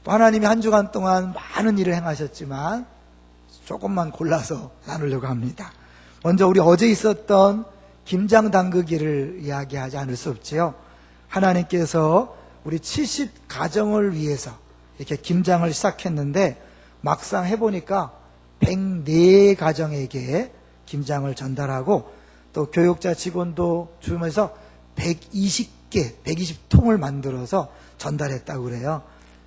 또 하나님이 한 주간 동안 많은 일을 행하셨지만 조금만 골라서 나누려고 합니다. 먼저 우리 어제 있었던 김장 담그기를 이야기하지 않을 수 없지요. 하나님께서 우리 70가정을 위해서 이렇게 김장을 시작했는데 막상 해보니까 104가정에게 김장을 전달하고 또 교육자 직원도 주면서 120통을 만들어서 전달했다고 그래요.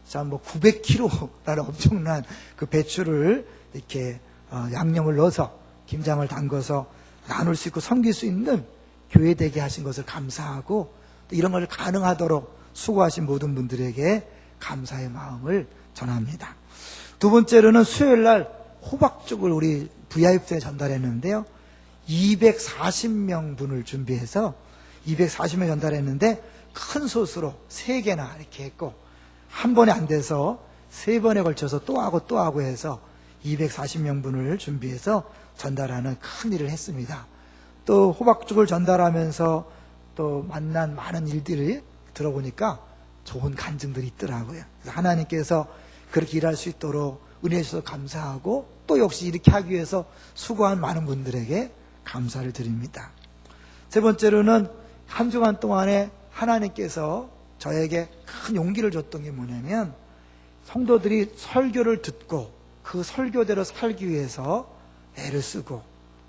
자, 900kg라는 엄청난 그 배추를 이렇게 양념을 넣어서 김장을 담궈서 나눌 수 있고 섬길 수 있는 교회 되게 하신 것을 감사하고 또 이런 걸 가능하도록 수고하신 모든 분들에게 감사의 마음을 전합니다. 두 번째로는 수요일 날 호박죽을 우리 VIP에 전달했는데요. 240명 분을 준비해서 240명 전달했는데 큰 솥으로 3개나 이렇게 했고 한 번에 안 돼서 3번에 걸쳐서 또 하고 해서 240명 분을 준비해서 전달하는 큰 일을 했습니다. 또 호박죽을 전달하면서 또 만난 많은 일들을 들어보니까 좋은 간증들이 있더라고요. 그래서 하나님께서 그렇게 일할 수 있도록 은혜 주셔서 감사하고 또 역시 이렇게 하기 위해서 수고한 많은 분들에게 감사를 드립니다. 세 번째로는 한 주간 동안에 하나님께서 저에게 큰 용기를 줬던 게 뭐냐면 성도들이 설교를 듣고 그 설교대로 살기 위해서 애를 쓰고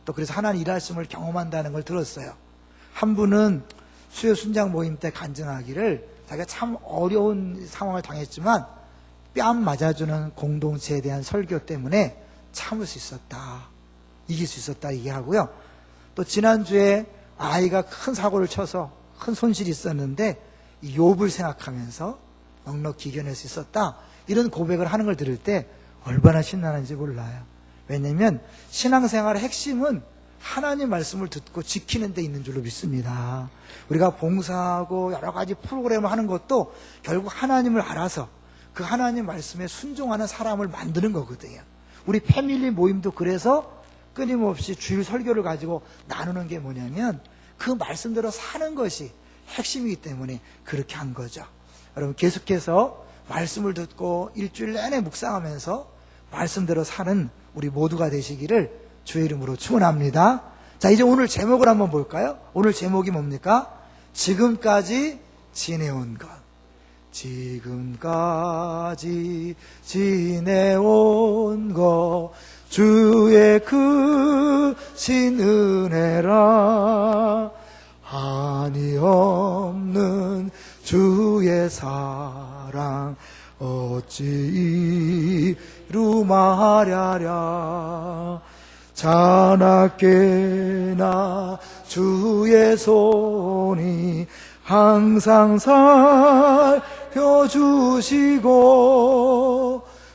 또 그래서 하나님 일하심을 경험한다는 걸 들었어요. 한 분은 수요 순장 모임 때 간증하기를 자기가 참 어려운 상황을 당했지만 뺨 맞아주는 공동체에 대한 설교 때문에 참을 수 있었다, 이길 수 있었다 얘기하고요. 또 지난주에 아이가 큰 사고를 쳐서 큰 손실이 있었는데 이 욥을 생각하면서 넉넉히 이겨낼 수 있었다, 이런 고백을 하는 걸 들을 때 얼마나 신나는지 몰라요. 왜냐하면 신앙생활의 핵심은 하나님 말씀을 듣고 지키는 데 있는 줄로 믿습니다. 우리가 봉사하고 여러 가지 프로그램을 하는 것도 결국 하나님을 알아서 그 하나님 말씀에 순종하는 사람을 만드는 거거든요. 우리 패밀리 모임도 그래서 끊임없이 주일 설교를 가지고 나누는 게 뭐냐면 그 말씀대로 사는 것이 핵심이기 때문에 그렇게 한 거죠. 여러분 계속해서 말씀을 듣고 일주일 내내 묵상하면서 말씀대로 사는 우리 모두가 되시기를 주의 이름으로 축원합니다. 자, 이제 오늘 제목을 한번 볼까요? 오늘 제목이 뭡니까? 지금까지 지내온 것. 지금까지 지내온 것 주의 크신 은혜라. 한이 없는 주의 사랑 어찌 이루마랴랴. 자나깨나 주의 손이 항상 살펴주시고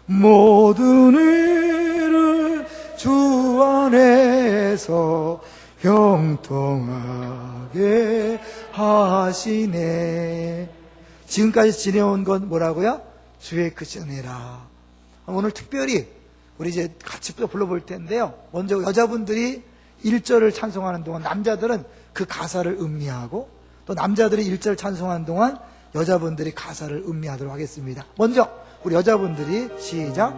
모든 일을 주 안에서 형통하게 하시네. 지금까지 지내온 건 뭐라고요? 주의 크신 은혜라. 오늘 특별히 우리 이제 같이 불러볼 텐데요. 먼저 여자분들이 1절을 찬송하는 동안 남자들은 그 가사를 음미하고 또 남자들이 1절 찬송하는 동안 여자분들이 가사를 음미하도록 하겠습니다. 먼저 우리 여자분들이 시작.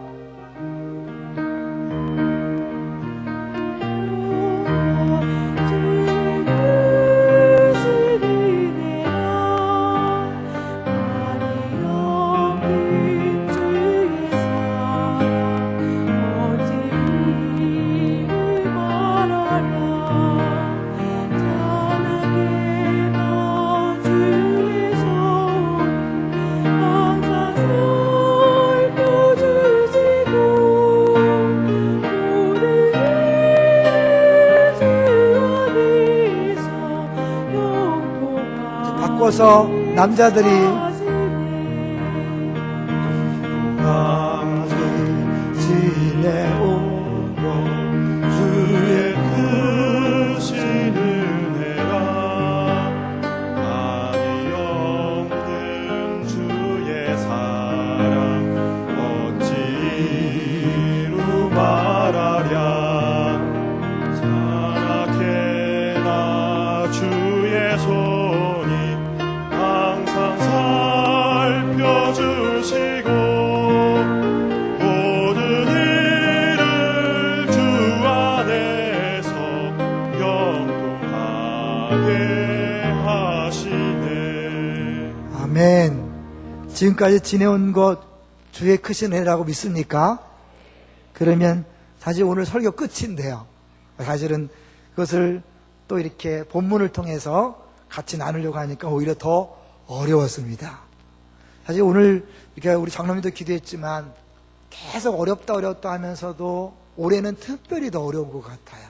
바꿔서 남자들이 지내온 것 주의 크신 은혜라. 한이 없는 주의 사랑 어찌 이루 말하랴. 자나깨나 주의 손이 항상 아멘. 지금까지 지내온 것 주의 크신 은혜라고 믿습니까? 그러면 사실 오늘 설교 끝인데요. 사실은 그것을 또 이렇게 본문을 통해서 같이 나누려고 하니까 오히려 더 어려웠습니다. 사실 오늘 이렇게 우리 장로님도 기도했지만 계속 어렵다 하면서도 올해는 특별히 더 어려운 것 같아요.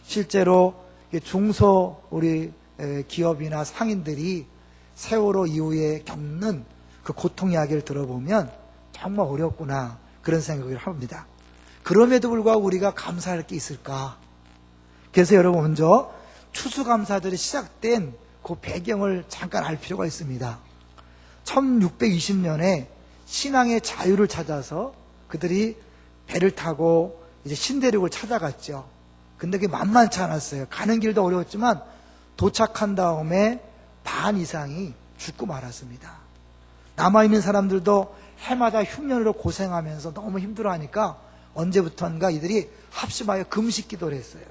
실제로 중소 우리 기업이나 상인들이 세월호 이후에 겪는 그 고통 이야기를 들어보면 정말 어렵구나 그런 생각을 합니다. 그럼에도 불구하고 우리가 감사할 게 있을까? 그래서 여러분 먼저 추수감사절이 시작된 그 배경을 잠깐 알 필요가 있습니다. 1620년에 신앙의 자유를 찾아서 그들이 배를 타고 이제 신대륙을 찾아갔죠. 근데 그게 만만치 않았어요. 가는 길도 어려웠지만 도착한 다음에 반 이상이 죽고 말았습니다. 남아있는 사람들도 해마다 흉년으로 고생하면서 너무 힘들어하니까 언제부턴가 이들이 합심하여 금식 기도를 했어요.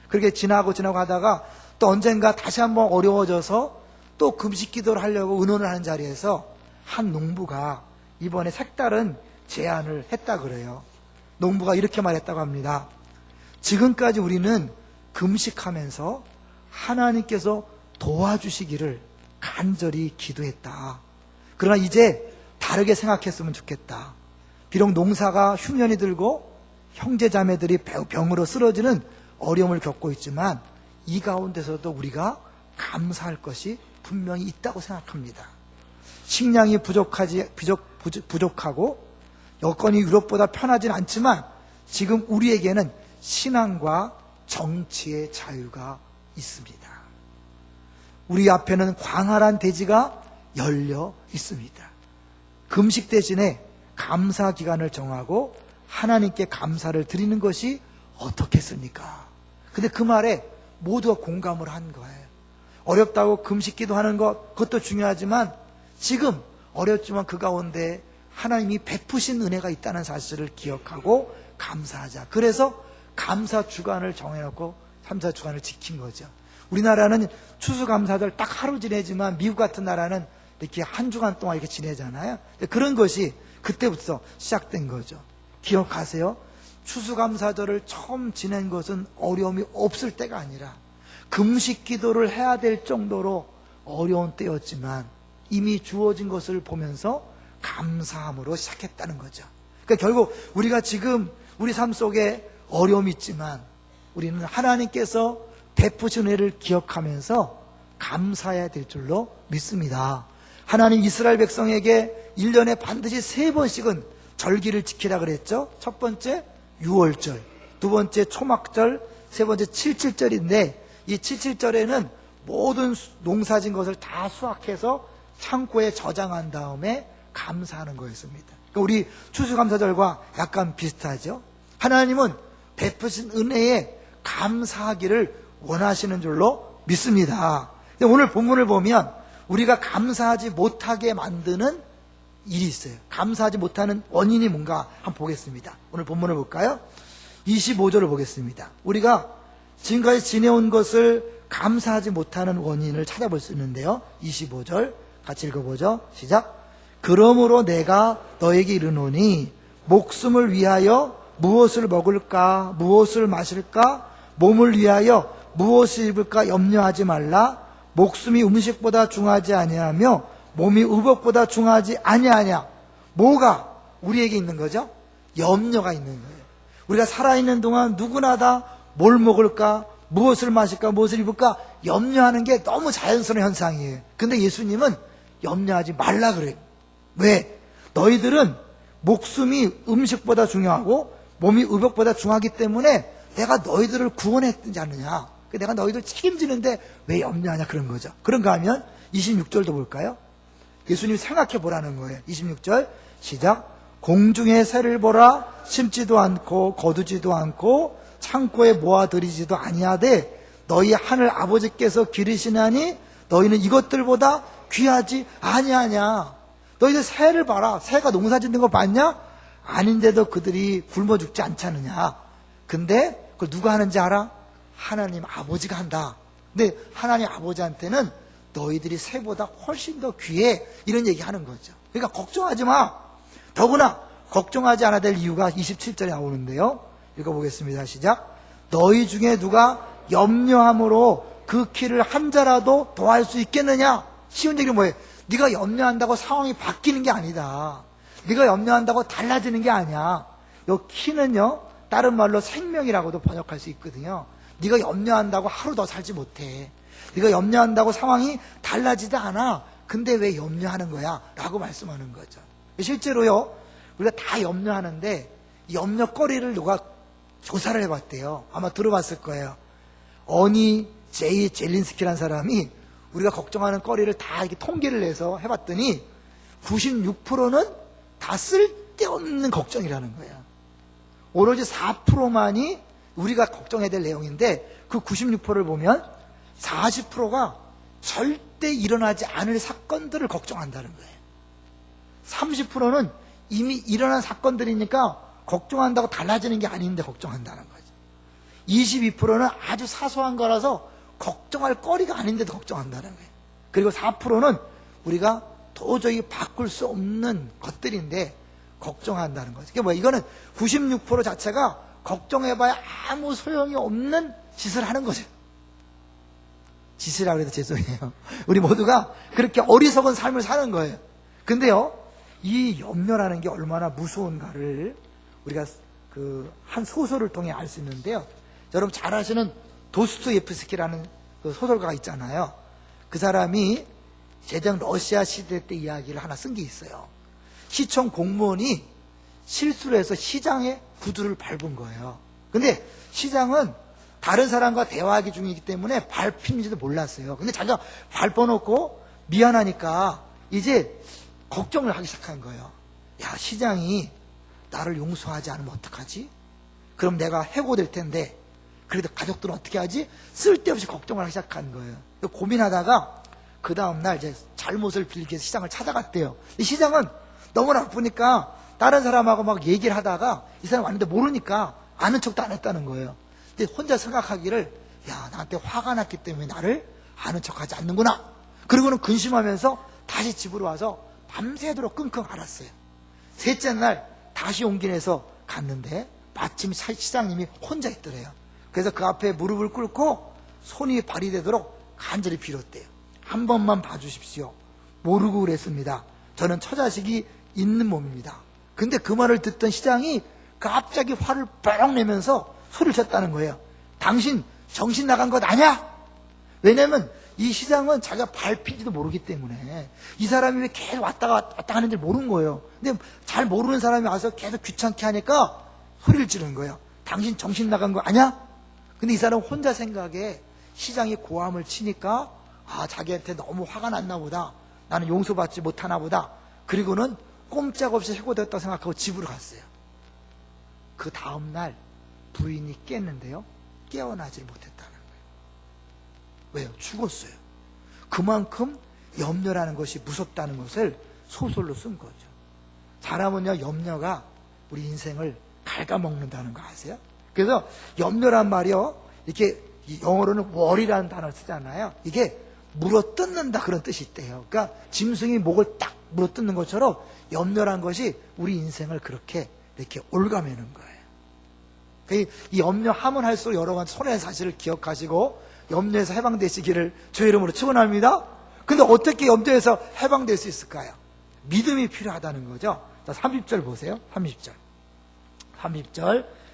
그렇게 지나고 하다가 또 언젠가 다시 한번 어려워져서 또 금식 기도를 하려고 의논을 하는 자리에서 한 농부가 이번에 색다른 제안을 했다 그래요. 농부가 이렇게 말했다고 합니다. 지금까지 우리는 금식하면서 하나님께서 도와주시기를 간절히 기도했다. 그러나 이제 다르게 생각했으면 좋겠다. 비록 농사가 흉년이 들고 형제자매들이 병으로 쓰러지는 어려움을 겪고 있지만 이 가운데서도 우리가 감사할 것이 분명히 있다고 생각합니다. 식량이 부족하고 여건이 유럽보다 편하지는 않지만 지금 우리에게는 신앙과 정치의 자유가 있습니다. 우리 앞에는 광활한 대지가 열려 있습니다. 금식 대신에 감사 기간을 정하고 하나님께 감사를 드리는 것이 어떻겠습니까? 근데 그 말에 모두가 공감을 한 거예요. 어렵다고 금식 기도하는 것, 그것도 중요하지만 지금 어렵지만 그 가운데 하나님이 베푸신 은혜가 있다는 사실을 기억하고 감사하자. 그래서 감사 주간을 정해놓고 감사 주간을 지킨 거죠. 우리나라는 추수감사절 딱 하루 지내지만 미국 같은 나라는 이렇게 한 주간 동안 이렇게 지내잖아요. 그런 것이 그때부터 시작된 거죠. 기억하세요. 추수감사절을 처음 지낸 것은 어려움이 없을 때가 아니라 금식 기도를 해야 될 정도로 어려운 때였지만 이미 주어진 것을 보면서 감사함으로 시작했다는 거죠. 그러니까 결국 우리가 지금 우리 삶 속에 어려움이 있지만 우리는 하나님께서 베푸신 은혜를 기억하면서 감사해야 될 줄로 믿습니다. 하나님 이스라엘 백성에게 1년에 반드시 3번씩은 절기를 지키라 그랬죠. 첫 번째 유월절, 두 번째 초막절, 세 번째 칠칠절인데 이 칠칠절에는 모든 농사진 것을 다 수확해서 창고에 저장한 다음에 감사하는 거였습니다. 그러니까 우리 추수감사절과 약간 비슷하죠. 하나님은 베푸신 은혜에 감사하기를 원하시는 줄로 믿습니다. 오늘 본문을 보면 우리가 감사하지 못하게 만드는 일이 있어요. 감사하지 못하는 원인이 뭔가 한번 보겠습니다. 오늘 본문을 볼까요? 25절을 보겠습니다. 우리가 지금까지 지내온 것을 감사하지 못하는 원인을 찾아볼 수 있는데요. 25절 같이 읽어보죠. 시작. 그러므로 내가 너에게 이르노니 목숨을 위하여 무엇을 먹을까 무엇을 마실까 몸을 위하여 무엇을 입을까 염려하지 말라. 목숨이 음식보다 중하지 아니하며 몸이 의복보다 중하지 아니하냐. 뭐가 우리에게 있는 거죠? 염려가 있는 거예요. 우리가 살아있는 동안 누구나 다 뭘 먹을까 무엇을 마실까 무엇을 입을까 염려하는 게 너무 자연스러운 현상이에요. 근데 예수님은 염려하지 말라 그래요. 왜? 너희들은 목숨이 음식보다 중요하고 몸이 의복보다 중하기 때문에 내가 너희들을 구원했지 않느냐. 내가 너희들 책임지는데 왜 염려하냐 그런 거죠. 그런가 하면 26절도 볼까요? 예수님이 생각해 보라는 거예요. 26절 시작. 공중의 새를 보라. 심지도 않고 거두지도 않고 창고에 모아들이지도 아니하되 너희 하늘 아버지께서 기르시나니 너희는 이것들보다 귀하지 아니하냐. 너희들 새를 봐라. 새가 농사 짓는 거 봤냐? 아닌데도 그들이 굶어 죽지 않잖느냐. 근데 그걸 누가 하는지 알아? 하나님 아버지가 한다. 근데 하나님 아버지한테는 너희들이 새보다 훨씬 더 귀해. 이런 얘기 하는 거죠. 그러니까 걱정하지 마. 더구나 걱정하지 않아야 될 이유가 27절에 나오는데요. 읽어보겠습니다. 시작. 너희 중에 누가 염려함으로 그 키를 한 자라도 더할 수 있겠느냐? 쉬운 얘기는 뭐예요? 네가 염려한다고 상황이 바뀌는 게 아니다. 네가 염려한다고 달라지는 게 아니야. 이 키는요, 다른 말로 생명이라고도 번역할 수 있거든요. 네가 염려한다고 하루 더 살지 못해. 네가 염려한다고 상황이 달라지지 않아. 근데 왜 염려하는 거야? 라고 말씀하는 거죠. 실제로요, 우리가 다 염려하는데 이 염려거리를 누가 조사를 해봤대요. 아마 들어봤을 거예요. 어니 제이 젤린스키라는 사람이 우리가 걱정하는 거리를 다 이렇게 통계를 내서 해봤더니 96%는 다 쓸데없는 걱정이라는 거야. 오로지 4%만이 우리가 걱정해야 될 내용인데 그 96%를 보면 40%가 절대 일어나지 않을 사건들을 걱정한다는 거예요. 30%는 이미 일어난 사건들이니까 걱정한다고 달라지는 게 아닌데 걱정한다는 거죠. 22%는 아주 사소한 거라서 걱정할 거리가 아닌데도 걱정한다는 거예요. 그리고 4%는 우리가 도저히 바꿀 수 없는 것들인데 걱정한다는 거죠. 그러니까 이거는 96% 자체가 걱정해봐야 아무 소용이 없는 짓을 하는 거죠. 짓이라고 해도 죄송해요. 우리 모두가 그렇게 어리석은 삶을 사는 거예요. 근데요, 이 염려라는 게 얼마나 무서운가를 우리가 한 소설을 통해 알 수 있는데요. 여러분 잘 아시는 도스토옙스키라는 그 소설가가 있잖아요. 그 사람이 제정 러시아 시대 때 이야기를 하나 쓴 게 있어요. 시청 공무원이 실수를 해서 시장의 구두를 밟은 거예요. 근데 시장은 다른 사람과 대화하기 중이기 때문에 밟힌지도 몰랐어요. 근데 자기가 밟아놓고 미안하니까 이제 걱정을 하기 시작한 거예요. 야, 시장이 나를 용서하지 않으면 어떡하지? 그럼 내가 해고될 텐데 그래도 가족들은 어떻게 하지? 쓸데없이 걱정을 하기 시작한 거예요. 고민하다가 그 다음날 이제 잘못을 빌기 위해서 시장을 찾아갔대요. 이 시장은 너무 나쁘니까 다른 사람하고 막 얘기를 하다가 이 사람 왔는데 모르니까 아는 척도 안 했다는 거예요. 근데 혼자 생각하기를 야, 나한테 화가 났기 때문에 나를 아는 척하지 않는구나. 그리고는 근심하면서 다시 집으로 와서 밤새도록 끙끙 앓았어요. 셋째 날 다시 용기 내서 갔는데 마침 시장님이 혼자 있더래요. 그래서 그 앞에 무릎을 꿇고 손이 발이 되도록 간절히 빌었대요. 한 번만 봐주십시오. 모르고 그랬습니다. 저는 처자식이 있는 몸입니다. 근데 그 말을 듣던 시장이 갑자기 화를 뻥 내면서 소리를 쳤다는 거예요. 당신 정신 나간 것 아냐? 왜냐면 이 시장은 자기가 밟힌지도 모르기 때문에 이 사람이 왜 계속 왔다 하는지 모르는 거예요. 근데 잘 모르는 사람이 와서 계속 귀찮게 하니까 소리를 지르는 거예요. 당신 정신 나간 거 아냐? 근데 이 사람은 혼자 생각에 시장이 고함을 치니까 아, 자기한테 너무 화가 났나 보다. 나는 용서받지 못하나 보다. 그리고는 꼼짝없이 해고되었다고 생각하고 집으로 갔어요. 그 다음날 부인이 깼는데요, 깨어나질 못했다는 거예요. 왜요? 죽었어요. 그만큼 염려라는 것이 무섭다는 것을 소설로 쓴 거죠. 잘하면요, 염려가 우리 인생을 갉아먹는다는 거 아세요? 그래서 염려란 말이요, 이렇게 영어로는 worry라는 단어를 쓰잖아요. 이게 물어뜯는다 그런 뜻이 있대요. 그러니까 짐승이 목을 딱 물어뜯는 것처럼 염려란 것이 우리 인생을 그렇게 이렇게 올가매는 거예요. 이 염려하면 할수록 여러분 손해의 사실을 기억하시고 염려에서 해방되시기를 주의 이름으로 축원합니다. 근데 어떻게 염려에서 해방될 수 있을까요? 믿음이 필요하다는 거죠. 자, 30절 보세요. 30절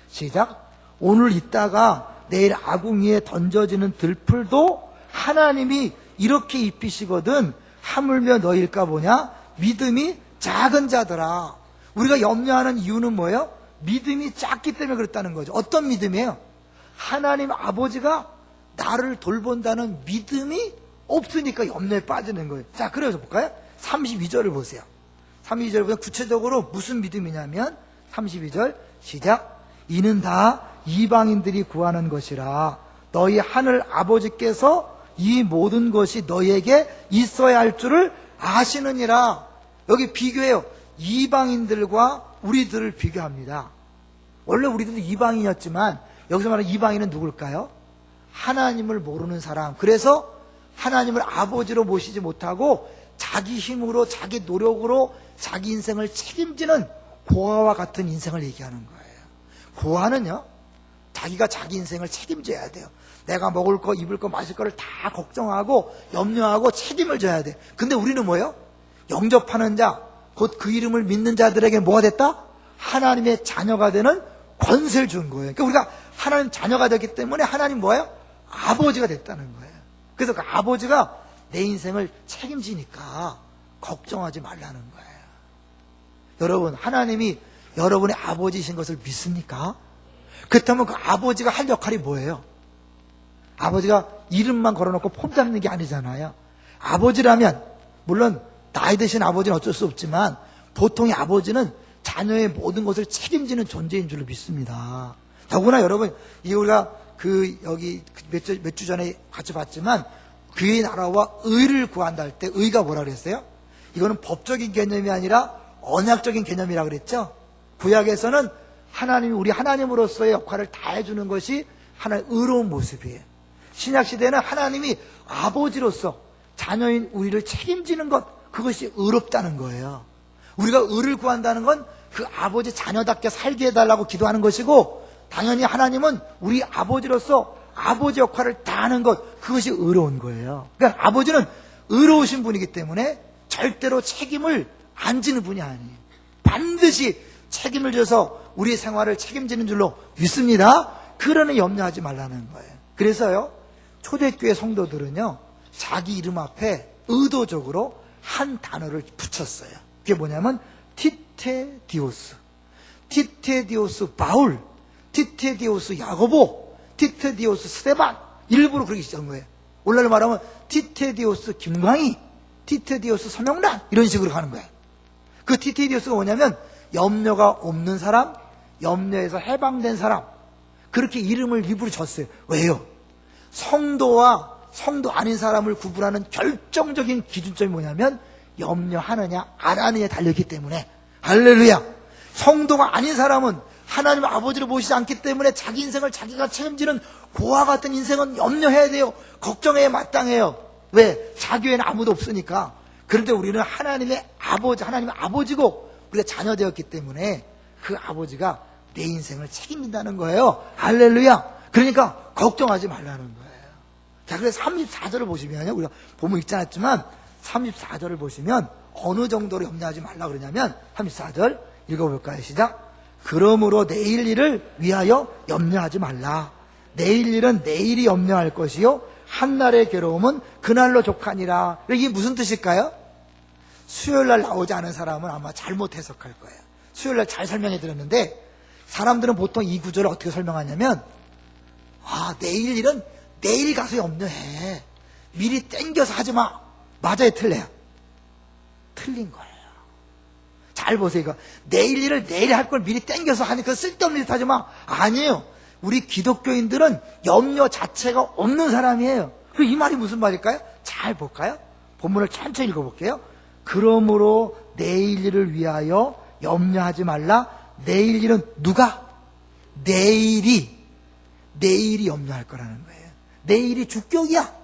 시작. 오늘 있다가 내일 아궁이에 던져지는 들풀도 하나님이 이렇게 입히시거든 하물며 너일까 보냐? 믿음이 작은 자들아. 우리가 염려하는 이유는 뭐예요? 믿음이 작기 때문에 그렇다는 거죠. 어떤 믿음이에요? 하나님 아버지가 나를 돌본다는 믿음이 없으니까 염려에 빠지는 거예요. 자, 그래서 볼까요? 32절을 보세요. 32절 보면 구체적으로 무슨 믿음이냐면 32절 시작. 이는 다 이방인들이 구하는 것이라 너희 하늘 아버지께서 이 모든 것이 너희에게 있어야 할 줄을 아시느니라. 여기 비교해요. 이방인들과 우리들을 비교합니다. 원래 우리들도 이방인이었지만 여기서 말하는 이방인은 누굴까요? 하나님을 모르는 사람. 그래서 하나님을 아버지로 모시지 못하고 자기 힘으로, 자기 노력으로 자기 인생을 책임지는 고아와 같은 인생을 얘기하는 거예요. 고아는요, 자기가 자기 인생을 책임져야 돼요. 내가 먹을 거, 입을 거, 마실 거를 다 걱정하고 염려하고 책임을 져야 돼. 근데 우리는 뭐예요? 영접하는 자, 곧 그 이름을 믿는 자들에게 뭐가 됐다? 하나님의 자녀가 되는 권세를 준 거예요. 그러니까 우리가 하나님 자녀가 됐기 때문에 하나님 뭐예요? 아버지가 됐다는 거예요. 그래서 그 아버지가 내 인생을 책임지니까 걱정하지 말라는 거예요. 여러분, 하나님이 여러분의 아버지이신 것을 믿습니까? 그렇다면 그 아버지가 할 역할이 뭐예요? 아버지가 이름만 걸어놓고 폼 잡는 게 아니잖아요. 아버지라면, 물론 나이 드신 아버지는 어쩔 수 없지만 보통의 아버지는 자녀의 모든 것을 책임지는 존재인 줄로 믿습니다. 더구나 여러분, 이 우리가 여기 몇 주 전에 같이 봤지만 그의 나라와 의를 구한다 할 때 의가 뭐라 그랬어요? 이거는 법적인 개념이 아니라 언약적인 개념이라 그랬죠. 구약에서는 하나님이 우리 하나님으로서의 역할을 다 해주는 것이 하나의 의로운 모습이에요. 신약 시대는 하나님이 아버지로서 자녀인 우리를 책임지는 것, 그것이 의롭다는 거예요. 우리가 의를 구한다는 건 그 아버지 자녀답게 살게 해달라고 기도하는 것이고, 당연히 하나님은 우리 아버지로서 아버지 역할을 다 하는 것, 그것이 의로운 거예요. 그러니까 아버지는 의로우신 분이기 때문에 절대로 책임을 안 지는 분이 아니에요. 반드시 책임을 져서 우리의 생활을 책임지는 줄로 믿습니다. 그러니 염려하지 말라는 거예요. 그래서요, 초대교회 성도들은요, 자기 이름 앞에 의도적으로 한 단어를 붙였어요. 그게 뭐냐면 티테디오스, 티테디오스 바울, 티테디오스 야고보, 티테디오스 스데반, 일부러 그렇게 시작한 거예요. 오늘날 말하면 티테디오스 김광희, 티테디오스 서명란, 이런 식으로 가는 거예요. 그 티테디오스가 뭐냐면 염려가 없는 사람, 염려에서 해방된 사람, 그렇게 이름을 일부러 줬어요. 왜요? 성도와 성도 아닌 사람을 구분하는 결정적인 기준점이 뭐냐면 염려하느냐 안 하느냐에 달려있기 때문에. 할렐루야. 성도가 아닌 사람은 하나님 아버지를 모시지 않기 때문에 자기 인생을 자기가 책임지는 고아 같은 인생은 염려해야 돼요. 걱정해야 마땅해요. 왜? 자기 외에는 아무도 없으니까. 그런데 우리는 하나님의 아버지, 하나님의 아버지고 우리가 자녀 되었기 때문에 그 아버지가 내 인생을 책임진다는 거예요. 할렐루야. 그러니까 걱정하지 말라는 거예요. 자, 그래서 34절을 보시면요, 우리가 보면 읽지 않았지만 34절을 보시면 어느 정도로 염려하지 말라 그러냐면 34절 읽어볼까요? 시작. 그러므로 내일 일을 위하여 염려하지 말라. 내일 일은 내일이 염려할 것이요 한날의 괴로움은 그날로 족하니라. 이게 무슨 뜻일까요? 수요일날 나오지 않은 사람은 아마 잘못 해석할 거예요. 수요일날 잘 설명해 드렸는데 사람들은 보통 이 구절을 어떻게 설명하냐면, 내일 일은 내일 가서 염려해. 미리 땡겨서 하지 마. 맞아요, 틀려요? 틀린 거예요. 잘 보세요. 이거 내일 일을 내일 할 걸 미리 땡겨서 하니까 쓸데없는 짓 하지 마. 아니에요. 우리 기독교인들은 염려 자체가 없는 사람이에요. 이 말이 무슨 말일까요? 잘 볼까요? 본문을 천천히 읽어볼게요. 그러므로 내일 일을 위하여 염려하지 말라. 내일 일은 누가? 내일이 염려할 거라는 거예요. 내일이 주격이야.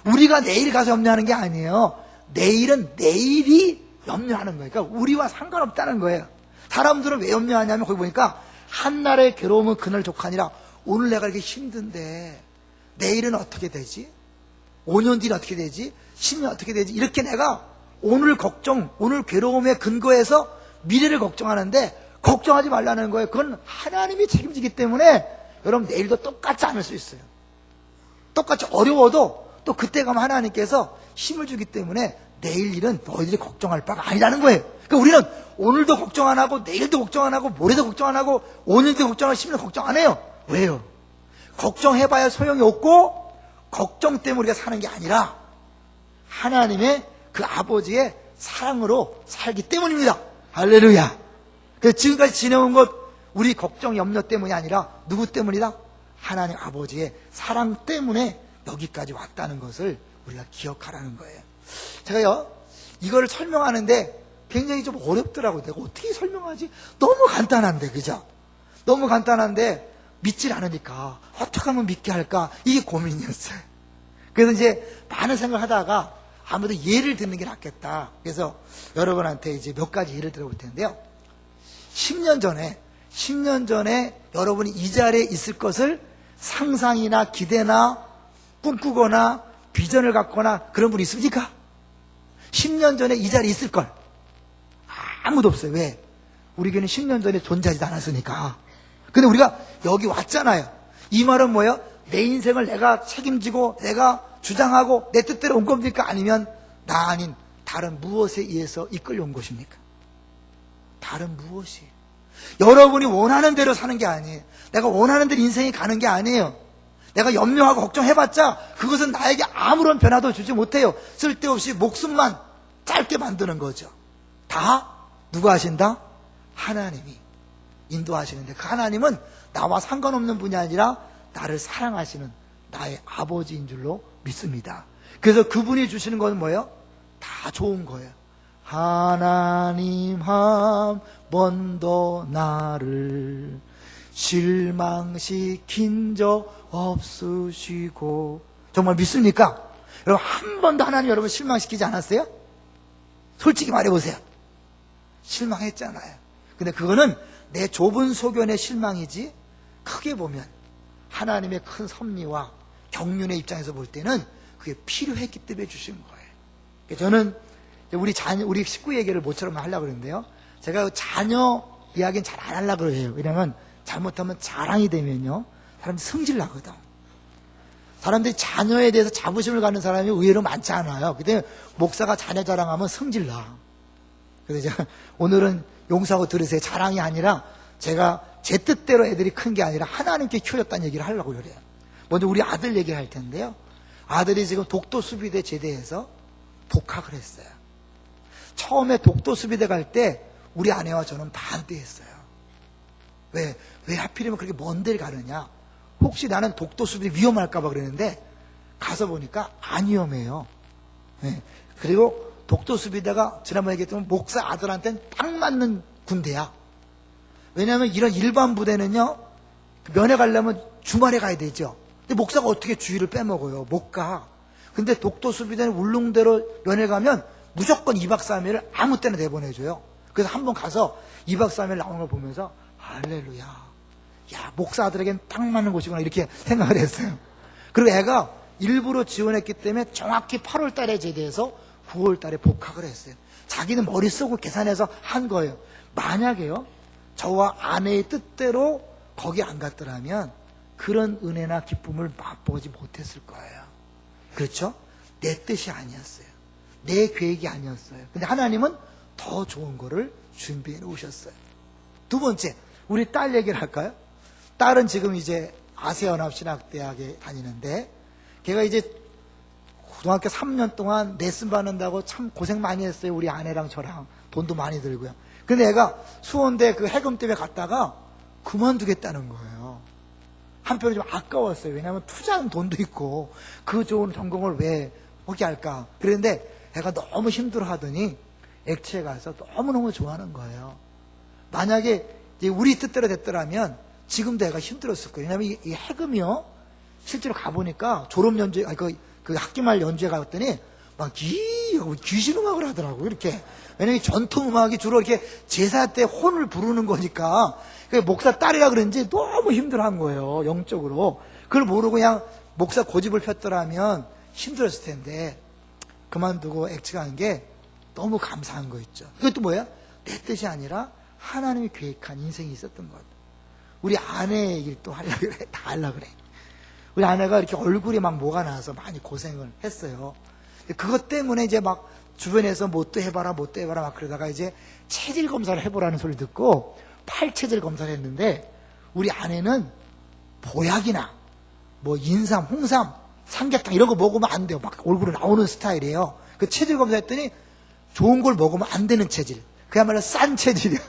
우리가 내일 가서 염려하는 게 아니에요. 내일은 내일이 염려하는 거예요. 그러니까 우리와 상관없다는 거예요. 사람들은 왜 염려하냐면 거기 보니까 한날의 괴로움은 그날 족하니라. 오늘 내가 이렇게 힘든데 내일은 어떻게 되지? 5년 뒤는 어떻게 되지? 10년 어떻게 되지? 이렇게 내가 오늘 걱정, 오늘 괴로움에 근거해서 미래를 걱정하는데 걱정하지 말라는 거예요. 그건 하나님이 책임지기 때문에 여러분 내일도 똑같지 않을 수 있어요. 똑같이 어려워도 또 그때 가면 하나님께서 힘을 주기 때문에 내일 일은 너희들이 걱정할 바가 아니라는 거예요. 그러니까 우리는 오늘도 걱정 안 하고 내일도 걱정 안 하고 모레도 걱정 안 하고 5년도 걱정 안 하고 10년도 걱정 안 해요. 왜요? 걱정해봐야 소용이 없고 걱정 때문에 우리가 사는 게 아니라 하나님의 그 아버지의 사랑으로 살기 때문입니다. 할렐루야. 그래서 지금까지 지내온 것 우리 걱정 염려 때문이 아니라 누구 때문이다? 하나님 아버지의 사랑 때문에 여기까지 왔다는 것을 우리가 기억하라는 거예요. 제가요 이거를 설명하는데 굉장히 좀 어렵더라고요. 내가 어떻게 설명하지? 너무 간단한데, 그죠? 너무 간단한데 믿질 않으니까 어떻게 하면 믿게 할까? 이게 고민이었어요. 그래서 이제 많은 생각을 하다가 아무래도 예를 듣는 게 낫겠다. 그래서 여러분한테 이제 몇 가지 예를 들어볼 텐데요. 10년 전에 여러분이 이 자리에 있을 것을 상상이나 기대나 꿈꾸거나 비전을 갖거나 그런 분이 있습니까? 10년 전에 이 자리에 있을 걸. 아무도 없어요. 왜? 우리 교회는 10년 전에 존재하지도 않았으니까. 근데 우리가 여기 왔잖아요. 이 말은 뭐예요? 내 인생을 내가 책임지고 내가 주장하고 내 뜻대로 온 겁니까? 아니면 나 아닌 다른 무엇에 의해서 이끌려 온 것입니까? 다른 무엇이? 여러분이 원하는 대로 사는 게 아니에요. 내가 원하는 대로 인생이 가는 게 아니에요. 내가 염려하고 걱정해봤자 그것은 나에게 아무런 변화도 주지 못해요. 쓸데없이 목숨만 짧게 만드는 거죠. 다 누가 하신다? 하나님이 인도하시는데 그 하나님은 나와 상관없는 분이 아니라 나를 사랑하시는 나의 아버지인 줄로 믿습니다. 그래서 그분이 주시는 건 뭐예요? 다 좋은 거예요. 하나님 한 번도 나를 실망시킨 적 없으시고. 정말 믿습니까? 여러분 한 번도 하나님 여러분 실망시키지 않았어요? 솔직히 말해보세요. 실망했잖아요. 근데 그거는 내 좁은 소견의 실망이지 크게 보면 하나님의 큰 섭리와 경륜의 입장에서 볼 때는 그게 필요했기 때문에 주신 거예요. 저는 우리 식구 얘기를 모처럼 하려고 그러는데요. 제가 자녀 이야기는 잘 안 하려고 그래요. 왜냐면 잘못하면 자랑이 되면요. 사람들이 승질 나거든. 사람들이 자녀에 대해서 자부심을 갖는 사람이 의외로 많지 않아요. 근데 목사가 자녀 자랑하면 승질 나. 그래서 제가 오늘은 용서하고 들으세요. 자랑이 아니라 제가 제 뜻대로 애들이 큰 게 아니라 하나님께 키워졌다는 얘기를 하려고 그래요. 먼저 우리 아들 얘기를 할 텐데요. 아들이 지금 독도수비대 제대해서 복학을 했어요. 처음에 독도수비대 갈 때 우리 아내와 저는 반대했어요. 왜 하필이면 그렇게 먼 데를 가느냐. 혹시 나는 독도수비대 위험할까봐 그랬는데 가서 보니까 안 위험해요. 네. 그리고 독도수비대가 지난번에 얘기했지만 목사 아들한테는 딱 맞는 군대야. 왜냐하면 이런 일반 부대는요, 면회 가려면 주말에 가야 되죠. 근데 목사가 어떻게 주일을 빼먹어요? 못 가. 근데 독도수비대는 울릉대로 면회 가면 무조건 2박 3일을 아무 때나 내보내줘요. 그래서 한번 가서 2박 3일 나오는 걸 보면서 할렐루야. 야, 목사 아들에겐 딱 맞는 곳이구나 이렇게 생각을 했어요. 그리고 애가 일부러 지원했기 때문에 정확히 8월 달에 제대해서 9월 달에 복학을 했어요. 자기는 머릿속으로 계산해서 한 거예요. 만약에요, 저와 아내의 뜻대로 거기 안 갔더라면 그런 은혜나 기쁨을 맛보지 못했을 거예요. 그렇죠? 내 뜻이 아니었어요. 내 계획이 아니었어요. 근데 하나님은 더 좋은 거를 준비해 놓으셨어요. 두 번째, 우리 딸 얘기를 할까요? 딸은 지금 이제 아세아연합신학대학에 다니는데 걔가 이제 고등학교 3년 동안 레슨 받는다고 참 고생 많이 했어요. 우리 아내랑 저랑. 돈도 많이 들고요. 근데 애가 수원대 그 해금 때문에 갔다가 그만두겠다는 거예요. 한편으로 좀 아까웠어요. 왜냐하면 투자한 돈도 있고 그 좋은 전공을 왜 포기할까. 그런데 애가 너무 힘들어 하더니 액체에 가서 너무너무 좋아하는 거예요. 만약에 이제 우리 뜻대로 됐더라면 지금도 애가 힘들었을 거예요. 왜냐하면 이 해금이요, 실제로 가보니까 졸업 연주회, 그 학기말 연주회 갔더니 막 귀신음악을 하더라고요. 이렇게. 왜냐면 전통음악이 주로 이렇게 제사 때 혼을 부르는 거니까 목사 딸이라 그런지 너무 힘들어한 거예요. 영적으로. 그걸 모르고 그냥 목사 고집을 폈더라면 힘들었을 텐데 그만두고 액치가 한 게 너무 감사한 거 있죠. 이것도 뭐야? 내 뜻이 아니라 하나님이 계획한 인생이 있었던 것. 우리 아내 얘기를 또 하려고 그래. 다 하려고 그래. 우리 아내가 이렇게 얼굴이 막 뭐가 나서 많이 고생을 했어요. 그것 때문에 이제 막 주변에서 뭣도 해봐라 막 그러다가 이제 체질 검사를 해보라는 소리 듣고 팔체질 검사를 했는데 우리 아내는 보약이나 뭐 인삼, 홍삼, 삼계탕 이런 거 먹으면 안 돼요. 막 얼굴에 나오는 스타일이에요. 그 체질 검사했더니 좋은 걸 먹으면 안 되는 체질. 그야말로 싼 체질이야.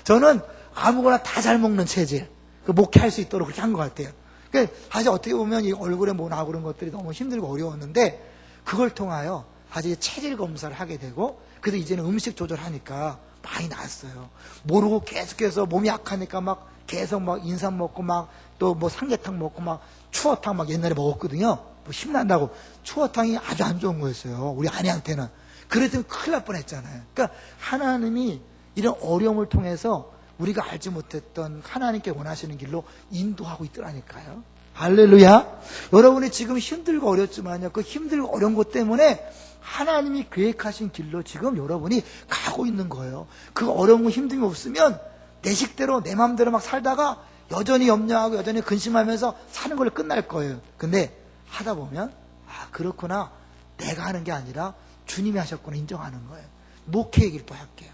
저는 아무거나 다 잘 먹는 체질. 목회할 수 있도록 그렇게 한 것 같아요. 그러니까 사실 어떻게 보면 이 얼굴에 뭐 나고 그런 것들이 너무 힘들고 어려웠는데 그걸 통하여 아주 체질 검사를 하게 되고 그래서 이제는 음식 조절하니까 많이 나았어요. 모르고 계속해서 몸이 약하니까 막 계속 막 인삼 먹고 막 또 뭐 삼계탕 먹고 막 추어탕 막 옛날에 먹었거든요. 뭐 힘난다고 추어탕이 아주 안 좋은 거였어요. 우리 아내한테는. 그랬더니 큰일 날 뻔했잖아요. 그러니까 하나님이 이런 어려움을 통해서 우리가 알지 못했던 하나님께 원하시는 길로 인도하고 있더라니까요. 할렐루야. 여러분이 지금 힘들고 어렵지만요, 그 힘들고 어려운 것 때문에 하나님이 계획하신 길로 지금 여러분이 가고 있는 거예요. 그 어려운 거 힘듦이 없으면 내 식대로 내 마음대로 막 살다가 여전히 염려하고 여전히 근심하면서 사는 걸로 끝날 거예요. 근데 하다 보면 아, 그렇구나, 내가 하는 게 아니라 주님이 하셨구나 인정하는 거예요. 목회 얘기를 또 할게요.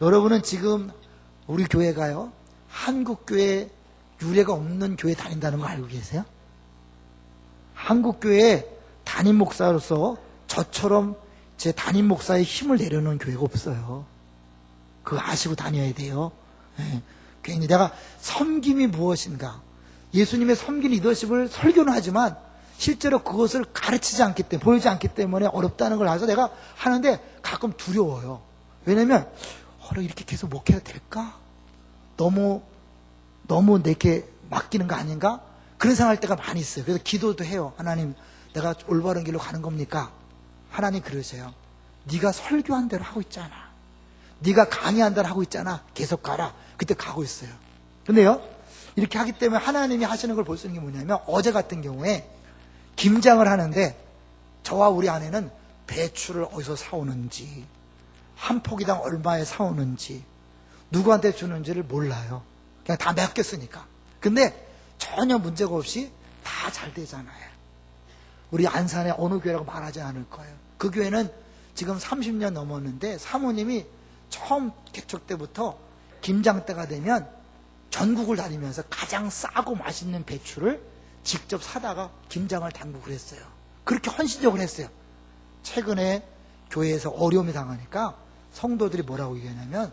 여러분은 지금 우리 교회가요, 한국교회 유례가 없는 교회 다닌다는 거 알고 계세요? 한국교회 담임 목사로서 저처럼 제 담임 목사의 힘을 내려놓은 교회가 없어요. 그거 아시고 다녀야 돼요. 네. 괜히 내가 섬김이 무엇인가, 예수님의 섬긴 리더십을 설교는 하지만 실제로 그것을 가르치지 않기 때문에, 보이지 않기 때문에 어렵다는 걸 알아서 내가 하는데 가끔 두려워요. 왜냐면 이렇게 계속 목회가 될까? 너무 내게 맡기는 거 아닌가? 그런 생각할 때가 많이 있어요. 그래서 기도도 해요. 하나님, 내가 올바른 길로 가는 겁니까? 하나님 그러세요. 네가 설교한 대로 하고 있잖아. 네가 강의한 대로 하고 있잖아. 계속 가라. 그때 가고 있어요. 근데요, 이렇게 하기 때문에 하나님이 하시는 걸 볼 수 있는 게 뭐냐면, 어제 같은 경우에 김장을 하는데 저와 우리 아내는 배추를 어디서 사오는지, 한 포기당 얼마에 사오는지, 누구한테 주는지를 몰라요. 그냥 다 맡겼으니까. 근데 전혀 문제가 없이 다 잘 되잖아요. 우리 안산에 어느 교회라고 말하지 않을 거예요. 그 교회는 지금 30년 넘었는데 사모님이 처음 개척 때부터 김장 때가 되면 전국을 다니면서 가장 싸고 맛있는 배추를 직접 사다가 김장을 담그고 그랬어요. 그렇게 헌신적으로 했어요. 최근에 교회에서 어려움이 당하니까 성도들이 뭐라고 얘기하냐면,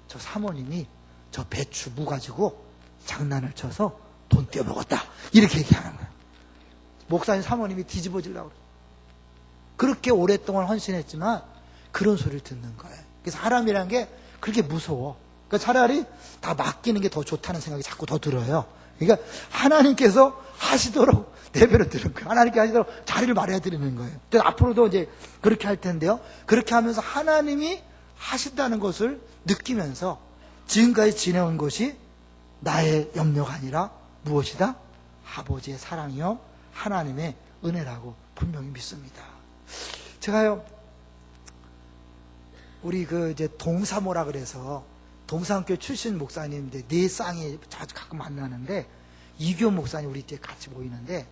저 사모님이 저 배추 무 가지고 장난을 쳐서 돈 떼어먹었다, 이렇게 얘기하는 거예요. 목사님 사모님이 뒤집어지려고 그래요. 그렇게 오랫동안 헌신했지만 그런 소리를 듣는 거예요. 그래서 사람이란 게 그렇게 무서워. 그러니까 차라리 다 맡기는 게 더 좋다는 생각이 자꾸 더 들어요. 그러니까 하나님께서 하시도록 내버려 두는 거예요. 하나님께 하시도록 자리를 마련해 드리는 거예요. 그래서 앞으로도 이제 그렇게 할 텐데요, 그렇게 하면서 하나님이 하신다는 것을 느끼면서 지금까지 지내온 것이 나의 염려가 아니라 무엇이다? 아버지의 사랑이요 하나님의 은혜라고 분명히 믿습니다. 제가요, 우리 이제 동사모라 그래서 동산교회 출신 목사님인데 네 쌍이 자주 가끔 만나는데, 이규현 목사님 우리 이제 같이 모이는데,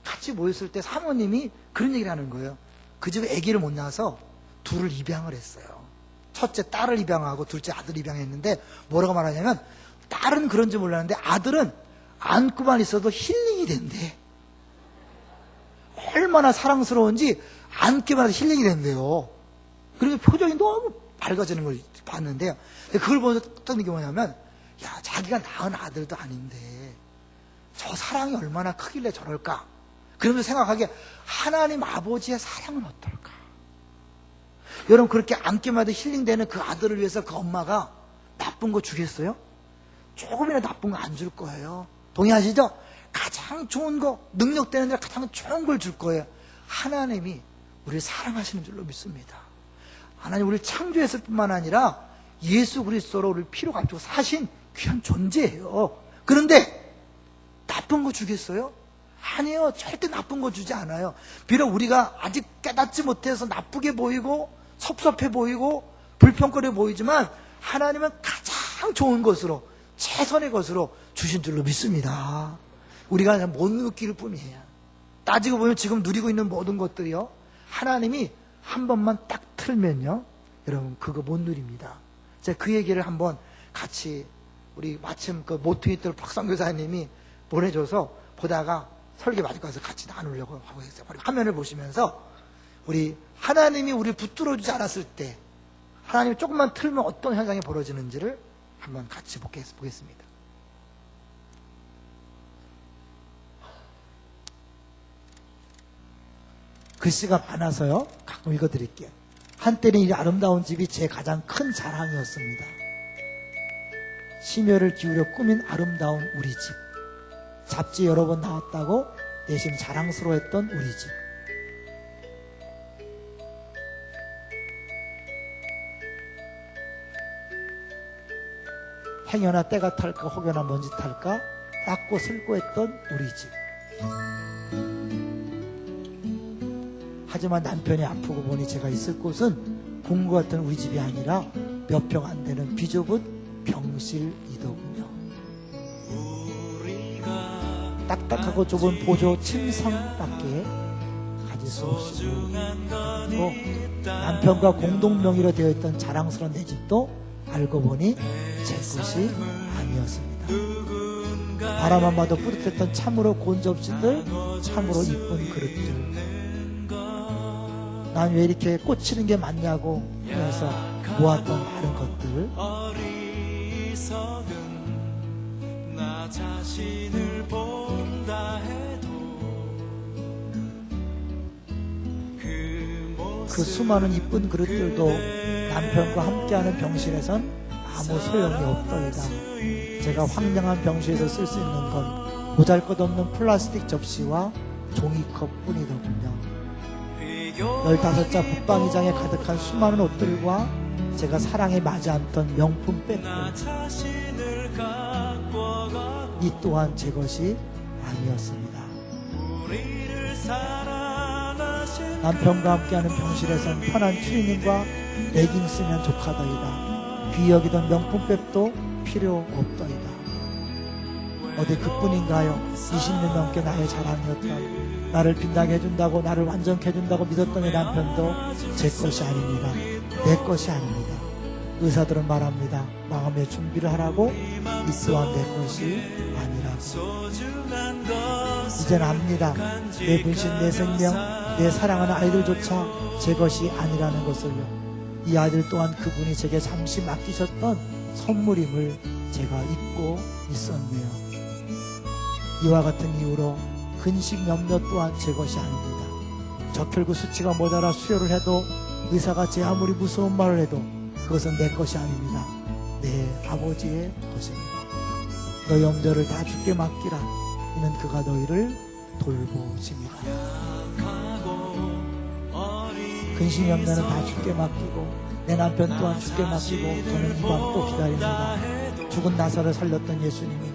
같이 모였을 때 사모님이 그런 얘기를 하는 거예요. 그 집에 아기를 못 낳아서 둘을 입양을 했어요. 첫째 딸을 입양하고 둘째 아들 입양했는데, 뭐라고 말하냐면, 딸은 그런지 몰랐는데 아들은 안고만 있어도 힐링이 된대. 얼마나 사랑스러운지 안기만 해도 힐링이 된대요. 그리고 표정이 너무 밝아지는 걸 봤는데요. 그걸 보면서 어떤 게 뭐냐면, 야, 자기가 낳은 아들도 아닌데 저 사랑이 얼마나 크길래 저럴까? 그러면서 생각하기에 하나님 아버지의 사랑은 어떨까? 여러분, 그렇게 안기만 해도 힐링되는 그 아들을 위해서 그 엄마가 나쁜 거 주겠어요? 조금이라도 나쁜 거 안 줄 거예요. 동의하시죠? 가장 좋은 거, 능력되는 데 가장 좋은 걸 줄 거예요. 하나님이 우리를 사랑하시는 줄로 믿습니다. 하나님 우리를 창조했을 뿐만 아니라 예수 그리스도로 우리를 피로 감추고 사신 귀한 존재예요. 그런데 나쁜 거 주겠어요? 아니요, 절대 나쁜 거 주지 않아요. 비록 우리가 아직 깨닫지 못해서 나쁘게 보이고 섭섭해 보이고 불평거려 보이지만, 하나님은 가장 좋은 것으로, 최선의 것으로 주신 줄로 믿습니다. 우리가 못 느낄 뿐이에요. 따지고 보면 지금 누리고 있는 모든 것들이요, 하나님이 한 번만 딱 틀면요, 여러분 그거 못 누립니다. 제가 그 얘기를 한번 같이, 우리 마침 그 모퉁이돌 박상교사님이 보내줘서 보다가 설교 마치고 가서 같이 나누려고 하고 있어요. 화면을 보시면서 우리 하나님이 우리를 붙들어주지 않았을 때 하나님이 조금만 틀면 어떤 현상이 벌어지는지를 한번 같이 보겠습니다. 글씨가 많아서요, 가끔 읽어드릴게요. 한때는 이 아름다운 집이 제 가장 큰 자랑이었습니다. 심혈을 기울여 꾸민 아름다운 우리 집. 잡지 여러 번 나왔다고 내심 자랑스러워했던 우리 집. 행여나 때가 탈까 혹여나 먼지 탈까 닦고 슬고했던 우리 집. 하지만 남편이 아프고 보니 제가 있을 곳은 궁궐 같은 우리 집이 아니라 몇 평 안 되는 비좁은 병실이더군요. 딱딱하고 좁은 보조 침상밖에 가질 수 없고, 남편과 공동 명의로 되어 있던 자랑스러운 내 집도 알고 보니 제 것이 아니었습니다. 바라만 봐도 뿌듯했던 참으로 고운 접시들, 참으로 이쁜 그릇들. 난 왜 이렇게 꽂히는 게 많냐고 해서 모았던 많은 것들. 나 자신을 본다 해도 그 수많은 이쁜 그릇들도 남편과 함께하는 병실에선 아무 소용이 없더이다. 제가 황량한 병실에서 쓸 수 있는 건 보잘것없는 플라스틱 접시와 종이컵 뿐이더군요. 15자 붙방이장에 가득한 수많은 옷들과 제가 사랑에 맞지 않던 명품 백들, 이 또한 제 것이 아니었습니다. 남편과 함께하는 병실에선 편한 트리닝과 레깅스면 족하더이다. 귀히 여기던 명품백도 필요 없더이다. 어디 그뿐인가요? 20년 넘게 나의 자랑이었던, 나를 빛나게 해준다고, 나를 완전케 해준다고 믿었던 이 남편도 제 것이 아닙니다. 내 것이 아닙니다. 의사들은 말합니다. 마음의 준비를 하라고. 이 또한 내 것이 아니라고. 이젠 압니다. 내 분신, 내 생명, 내 사랑하는 아이들조차 제 것이 아니라는 것을요. 이 아이들 또한 그분이 제게 잠시 맡기셨던 선물임을 제가 잊고 있었네요. 이와 같은 이유로 근심 염려 또한 제 것이 아닙니다. 적혈구 수치가 모자라 수혈을 해도, 의사가 제 아무리 무서운 말을 해도 그것은 내 것이 아닙니다. 내 아버지의 것입니다. 너 염려를 다 주께 맡기라. 이는 그가 너희를 돌보십니다. 근심 염려는 다 주께 맡기고, 내 남편 또한 주께 맡기고, 저는 이 밤 또 기다립니다. 죽은 나사를 살렸던 예수님이,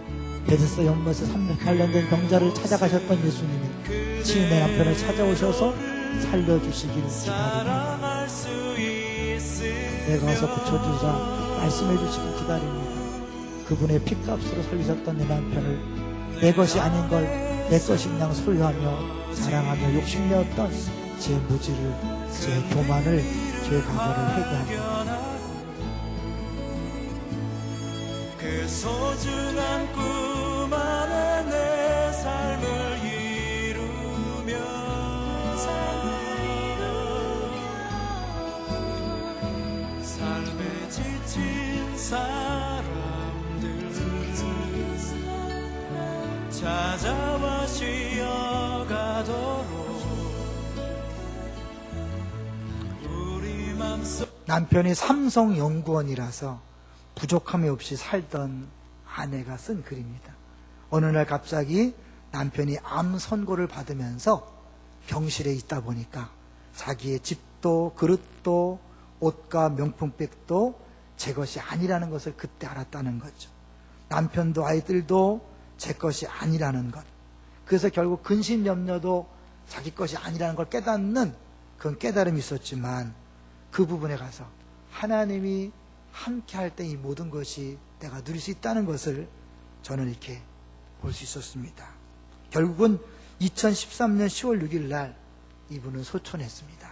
베데스다 연못에 308년 된 병자를 찾아가셨던 예수님이 친히 내 남편을 찾아오셔서 살려주시길 기다립니다. 내가 와서 고쳐주자 말씀해 주시길 기다립니다. 그분의 피값으로 살리셨던 내 남편을 내 것이 아닌 걸 내 것이 그냥 소유하며 자랑하며 욕심내었던 제 무지를, 제 교만을, 제 과거를 회개합니다. 그 소중한 꿈 안에 내 삶을 이루며 삶에 지친 사람들 찾아와 쉬어가도록 우리 맘속 남편이 삼성 연구원이라서 부족함이 없이 살던 아내가 쓴 글입니다. 어느 날 갑자기 남편이 암 선고를 받으면서 병실에 있다 보니까 자기의 집도 그릇도 옷과 명품백도 제 것이 아니라는 것을 그때 알았다는 거죠. 남편도 아이들도 제 것이 아니라는 것. 그래서 결국 근심염려도 자기 것이 아니라는 걸 깨닫는 그런 깨달음이 있었지만, 그 부분에 가서 하나님이 함께 할 때 이 모든 것이 내가 누릴 수 있다는 것을 저는 이렇게 볼 수 있었습니다. 결국은 2013년 10월 6일 날 이분은 소천했습니다.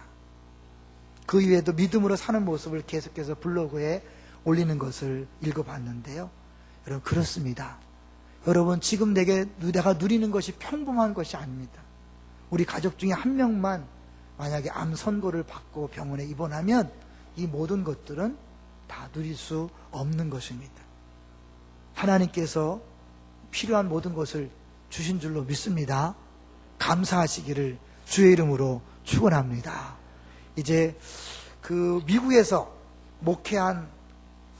그 이후에도 믿음으로 사는 모습을 계속해서 블로그에 올리는 것을 읽어봤는데요. 여러분, 그렇습니다. 여러분, 지금 내가 누리는 것이 평범한 것이 아닙니다. 우리 가족 중에 한 명만 만약에 암 선고를 받고 병원에 입원하면 이 모든 것들은 다 누릴 수 없는 것입니다. 하나님께서 필요한 모든 것을 주신 줄로 믿습니다. 감사하시기를 주의 이름으로 축원합니다. 이제 그 미국에서 목회한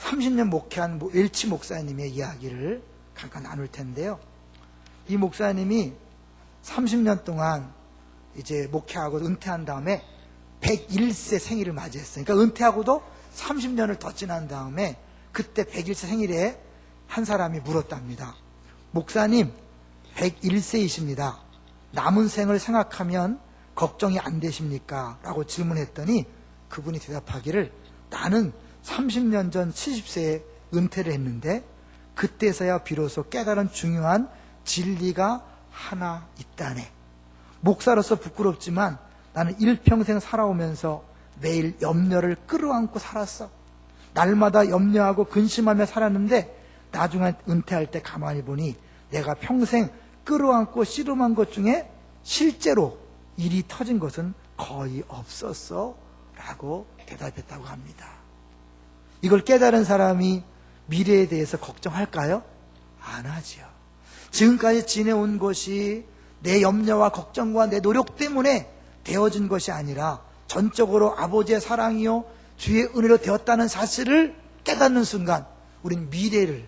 30년 목회한 엘치 목사님의 이야기를 잠깐 나눌 텐데요. 이 목사님이 30년 동안 이제 목회하고 은퇴한 다음에 101세 생일을 맞이했어요. 그러니까 은퇴하고도 30년을 더 지난 다음에 그때 101세 생일에 한 사람이 물었답니다. 목사님, 101세이십니다. 남은 생을 생각하면 걱정이 안 되십니까? 라고 질문했더니 그분이 대답하기를 나는 30년 전 70세에 은퇴를 했는데 그때서야 비로소 깨달은 중요한 진리가 하나 있다네. 목사로서 부끄럽지만 나는 일평생 살아오면서 매일 염려를 끌어안고 살았어. 날마다 염려하고 근심하며 살았는데 나중에 은퇴할 때 가만히 보니 내가 평생 끌어안고 씨름한 것 중에 실제로 일이 터진 것은 거의 없었어 라고 대답했다고 합니다. 이걸 깨달은 사람이 미래에 대해서 걱정할까요? 안 하지요. 지금까지 지내온 것이 내 염려와 걱정과 내 노력 때문에 되어진 것이 아니라 전적으로 아버지의 사랑이요 주의 은혜로 되었다는 사실을 깨닫는 순간 우린 미래를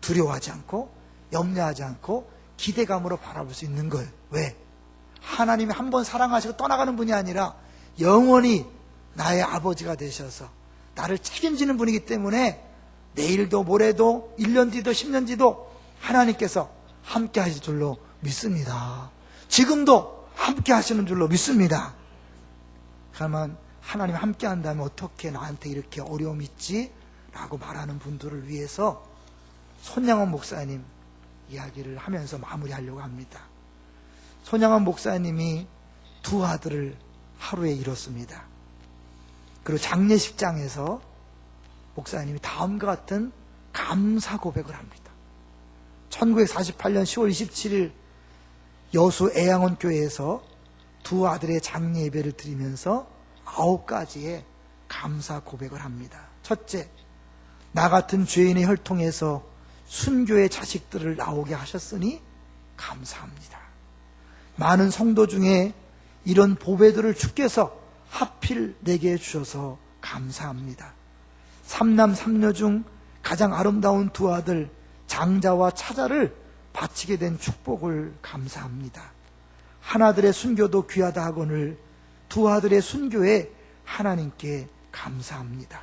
두려워하지 않고 염려하지 않고 기대감으로 바라볼 수 있는 거예요. 왜? 하나님이 한 번 사랑하시고 떠나가는 분이 아니라 영원히 나의 아버지가 되셔서 나를 책임지는 분이기 때문에 내일도 모레도 1년 뒤도 10년 뒤도 하나님께서 함께 하실 줄로 믿습니다. 지금도 함께 하시는 줄로 믿습니다. 그러면 하나님 함께 한다면 어떻게 나한테 이렇게 어려움이 있지? 라고 말하는 분들을 위해서 손양원 목사님 이야기를 하면서 마무리하려고 합니다. 손양원 목사님이 두 아들을 하루에 잃었습니다. 그리고 장례식장에서 목사님이 다음과 같은 감사 고백을 합니다. 1948년 10월 27일 여수 애양원교회에서 두 아들의 장례 예배를 드리면서 9가지의 감사 고백을 합니다. 첫째, 나 같은 죄인의 혈통에서 순교의 자식들을 나오게 하셨으니 감사합니다. 많은 성도 중에 이런 보배들을 주께서 하필 내게 주셔서 감사합니다. 삼남 삼녀 중 가장 아름다운 두 아들 장자와 차자를 바치게 된 축복을 감사합니다. 하나들의 순교도 귀하다 하거늘 두 아들의 순교에 하나님께 감사합니다.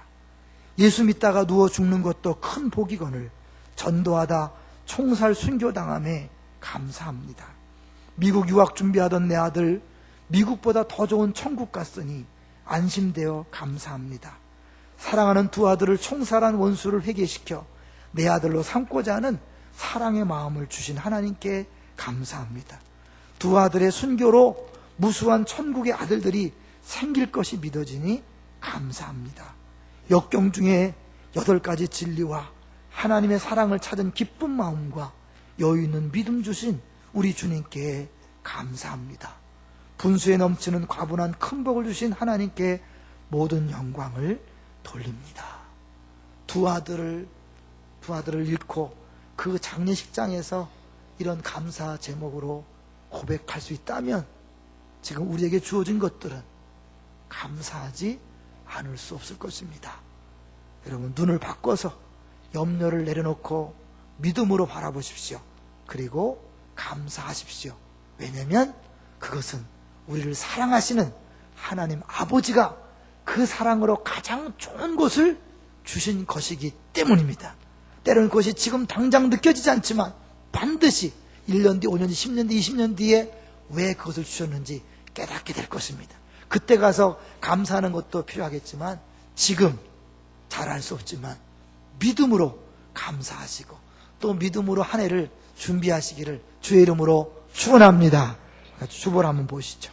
예수 믿다가 누워 죽는 것도 큰 복이거늘 전도하다 총살 순교당함에 감사합니다. 미국 유학 준비하던 내 아들 미국보다 더 좋은 천국 갔으니 안심되어 감사합니다. 사랑하는 두 아들을 총살한 원수를 회개시켜 내 아들로 삼고자 하는 사랑의 마음을 주신 하나님께 감사합니다. 두 아들의 순교로 무수한 천국의 아들들이 생길 것이 믿어지니 감사합니다. 역경 중에 8가지 진리와 하나님의 사랑을 찾은 기쁜 마음과 여유 있는 믿음 주신 우리 주님께 감사합니다. 분수에 넘치는 과분한 큰 복을 주신 하나님께 모든 영광을 돌립니다. 두 아들을 잃고 그 장례식장에서 이런 감사 제목으로 고백할 수 있다면 지금 우리에게 주어진 것들은 감사하지 않을 수 없을 것입니다. 여러분, 눈을 바꿔서 염려를 내려놓고 믿음으로 바라보십시오. 그리고 감사하십시오. 왜냐하면 그것은 우리를 사랑하시는 하나님 아버지가 그 사랑으로 가장 좋은 것을 주신 것이기 때문입니다. 때로는 그것이 지금 당장 느껴지지 않지만 반드시 1년 뒤, 5년 뒤, 10년 뒤, 20년 뒤에 왜 그것을 주셨는지 깨닫게 될 것입니다. 그때 가서 감사하는 것도 필요하겠지만 지금 잘 알 수 없지만 믿음으로 감사하시고 또 믿음으로 한 해를 준비하시기를 주의 이름으로 축원합니다. 주보를 한번 보시죠.